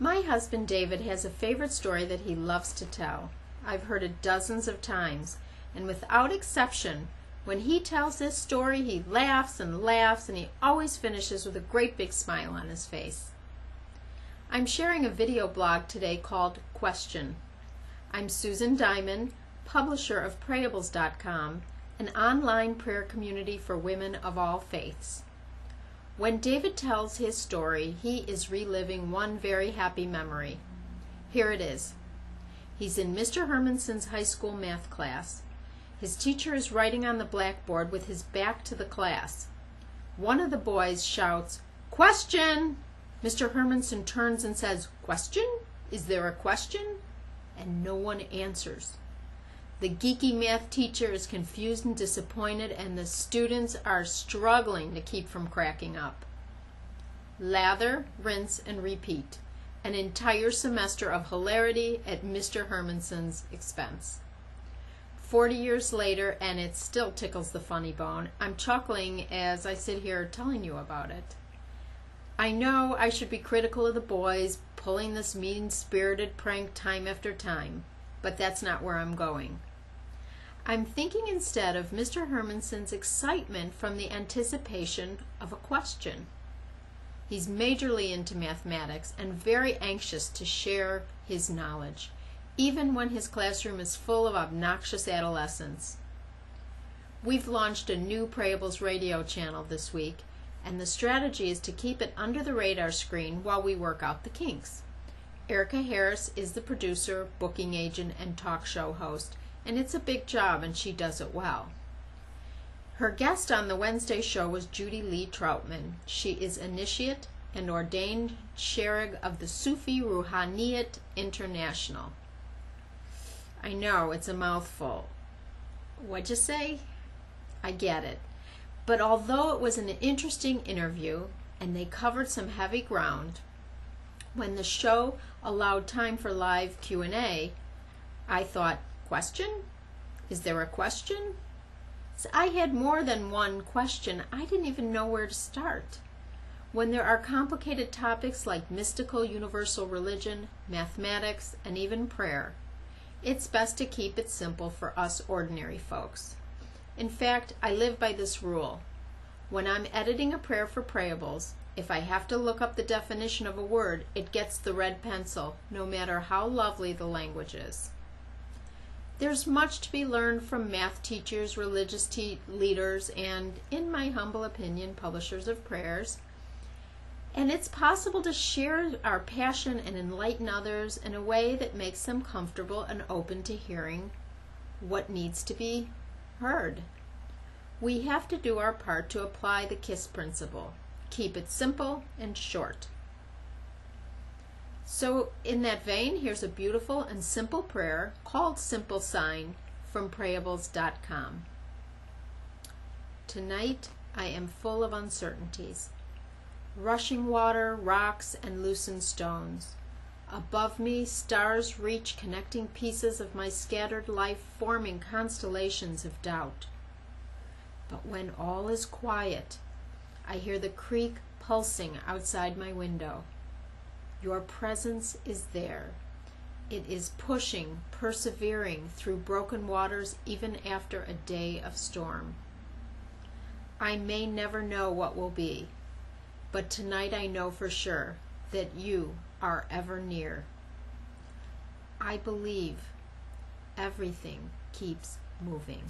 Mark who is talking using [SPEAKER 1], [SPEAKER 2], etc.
[SPEAKER 1] My husband David has a favorite story that he loves to tell. I've heard it dozens of times, and without exception, when he tells this story, he laughs and laughs, and he always finishes with a great big smile on his face. I'm sharing a video blog today called Question. I'm Susan Diamond, publisher of Prayables.com, an online prayer community for women of all faiths. When David tells his story, he is reliving one very happy memory. Here it is. He's in Mr. Hermanson's high school math class. His teacher is writing on the blackboard with his back to the class. One of the boys shouts, "Question!" Mr. Hermanson turns and says, "Question? Is there a question?" And no one answers. The geeky math teacher is confused and disappointed, and the students are struggling to keep from cracking up. Lather, rinse, and repeat. An entire semester of hilarity at Mr. Hermanson's expense. 40 years later, and it still tickles the funny bone, I'm chuckling as I sit here telling you about it. I know I should be critical of the boys pulling this mean-spirited prank time after time, but that's not where I'm going. I'm thinking instead of Mr. Hermanson's excitement from the anticipation of a question. He's majorly into mathematics and very anxious to share his knowledge, even when his classroom is full of obnoxious adolescents. We've launched a new Prayables radio channel this week, and the strategy is to keep it under the radar screen while we work out the kinks. Erica Harris is the producer, booking agent, and talk show host, and it's a big job, and she does it well. Her guest on the Wednesday show was Judy Lee Troutman. She is initiate and ordained Sherigh of the Sufi Ruhaniyat International. I know, it's a mouthful. What'd you say? I get it. But although it was an interesting interview and they covered some heavy ground, when the show allowed time for live Q&A, I thought, question? Is there a question? So I had more than one question. I didn't even know where to start. When there are complicated topics like mystical universal religion, mathematics, and even prayer, it's best to keep it simple for us ordinary folks. In fact, I live by this rule. When I'm editing a prayer for Prayables, if I have to look up the definition of a word, it gets the red pencil, no matter how lovely the language is. There's much to be learned from math teachers, religious leaders, and, in my humble opinion, publishers of prayers. And it's possible to share our passion and enlighten others in a way that makes them comfortable and open to hearing what needs to be heard. We have to do our part to apply the KISS principle. Keep it simple and short. So in that vein, here's a beautiful and simple prayer called Simple Sign from Prayables.com. Tonight I am full of uncertainties. Rushing water, rocks, and loosened stones. Above me, stars reach, connecting pieces of my scattered life, forming constellations of doubt. But when all is quiet, I hear the creek pulsing outside my window. Your presence is there. It is pushing, persevering through broken waters even after a day of storm. I may never know what will be, but tonight I know for sure that you are ever near. I believe everything keeps moving.